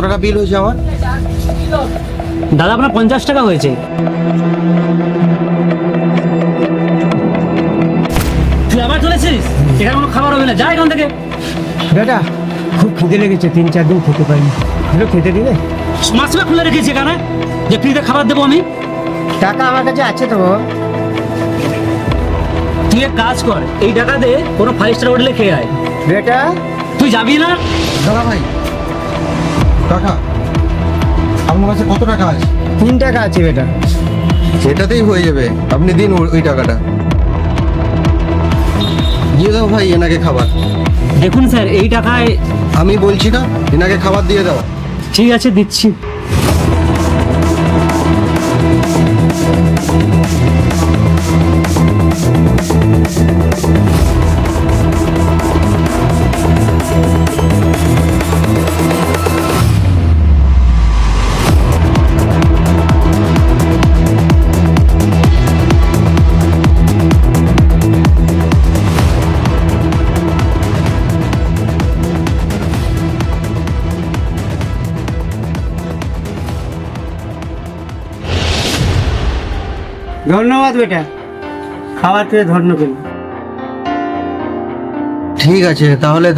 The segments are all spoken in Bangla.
টাকা বিল হয়েছে আমার? দাদা আপনার 50 টাকা হয়েছে। তুই আবার চলেছিস? এখানে কোনো খাবার হবে না, যা এখান থেকে। বেটা খুব খিদে লেগেছে, 3-4 দিন খেতে পারিনি, এগুলো খেতে দিলে? মাছটা খুলে রেখেছি এখানে, যে ফ্রিতে খাবার দেবো আমি। টাকা আমার কাছে আছে তো বাবা। তুই এক কাজ কর, এই টাকা দে কোনো 5 স্টার হোটেলে খেয়ে আয়। বেটা তুই যাবি না? দাদা ভাই, টাকা আপনার কাছে কত টাকা আছে? 3 টাকা আছে বেটা। সেটাতেই হয়ে যাবে, আপনি দিন ওই টাকাটা। দিয়ে দাও ভাই এনাকে খাবার। দেখুন স্যার, এই টাকায়। আমি বলছি না, এনাকে খাবার দিয়ে দাও। ঠিক আছে, দিচ্ছি। ধন্যবাদ বেটা, খাবার খেয়ে ধন্য পেল। ঠিক আছে, তাহলে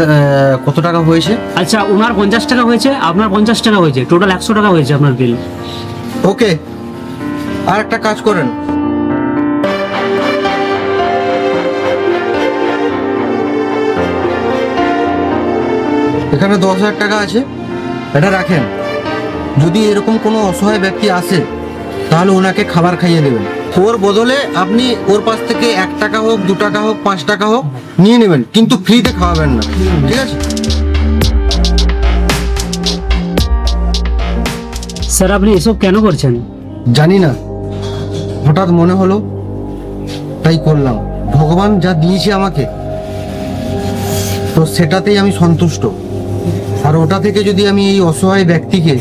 কত টাকা হয়েছে? আচ্ছা, ওনার 50 টাকা হয়েছে, আপনার 50 টাকা হয়েছে, টোটাল 100 টাকা হয়েছে আপনার বিল। ওকে, আর একটা কাজ করেন, এখানে 10,000 টাকা আছে, এটা রাখেন। যদি এরকম কোনো অসহায় ব্যক্তি আসে তাহলে ওনাকে খাবার খাইয়ে দেবেন। ওর বদলে আপনি ওর পাশ থেকে 1 টাকা হোক, 2 টাকা হোক, 5 টাকা হোক নিয়ে নেবেন, কিন্তু ফ্রিতে খাওয়াবেন না, ঠিক আছে? স্যার, আপনি এসব কেন করছেন? জানি না, হঠাৎ মনে হলো তাই করলাম। ভগবান যা দিয়েছে আমাকে, তো সেটাতেই আমি সন্তুষ্ট। আর ওটা থেকে যদি আমি এই অসহায় ব্যক্তিকে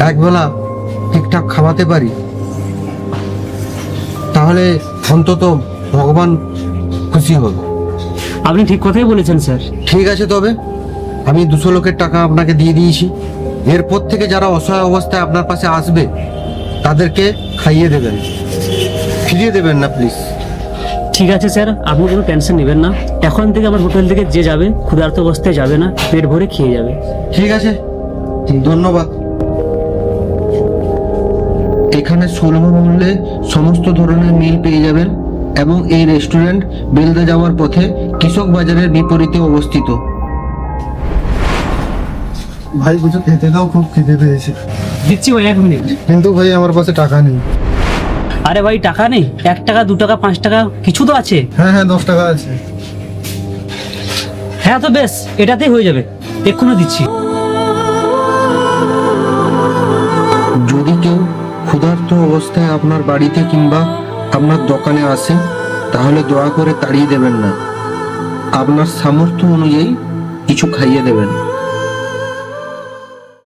একবেলা ঠিকঠাক খাওয়াতে পারি, তাহলে অন্তত ভগবান খুশি হবে। আপনি ঠিক কথাই বলেছেন স্যার। ঠিক আছে, তবে আমি 200 লোকের টাকা আপনাকে দিয়ে দিয়েছি। এরপর থেকে যারা অসহায় অবস্থায় আপনার পাশে আসবে তাদেরকে খাইয়ে দেবেন, ফিরিয়ে দেবেন না প্লিজ। ঠিক আছে স্যার, আপনি কোনো টেনশন নেবেন না। এখন থেকে আমার হোটেল থেকে যে যাবে ক্ষুধার্ত অবস্থায় যাবে না, পেট ভরে খেয়ে যাবে। ঠিক আছে, ধন্যবাদ। এখানে সুলভ মূল্যে সমস্ত ধরনের মিল পেয়ে যাবেন এবং এই রেস্টুরেন্ট বেলদা যাওয়ার পথে কৃষক বাজারের বিপরীতে অবস্থিত। ভাই কিছু খেতে দাও, খুব খিদে পেয়েছে। দিচ্ছি ভাই, 1 মিনিট। কিন্তু ভাই আমার কাছে টাকা নেই। আরে ভাই, টাকা নেই? 1 টাকা, 2 টাকা, 5 টাকা কিছু তো আছে। হ্যাঁ হ্যাঁ, 10 টাকা আছে। হ্যাঁ, তো বেশ, এটাতেই হয়ে যাবে, এক্ষুনি দিচ্ছি। যদি কেউ ক্ষুধার্ত অবস্থায় আপনার বাড়িতে কিংবা আপনার দোকানে আসে তাহলে দয়া করে তাড়িয়ে দেবেন না, আপনার সামর্থ্য অনুযায়ী কিছু খাইয়ে দেবেন।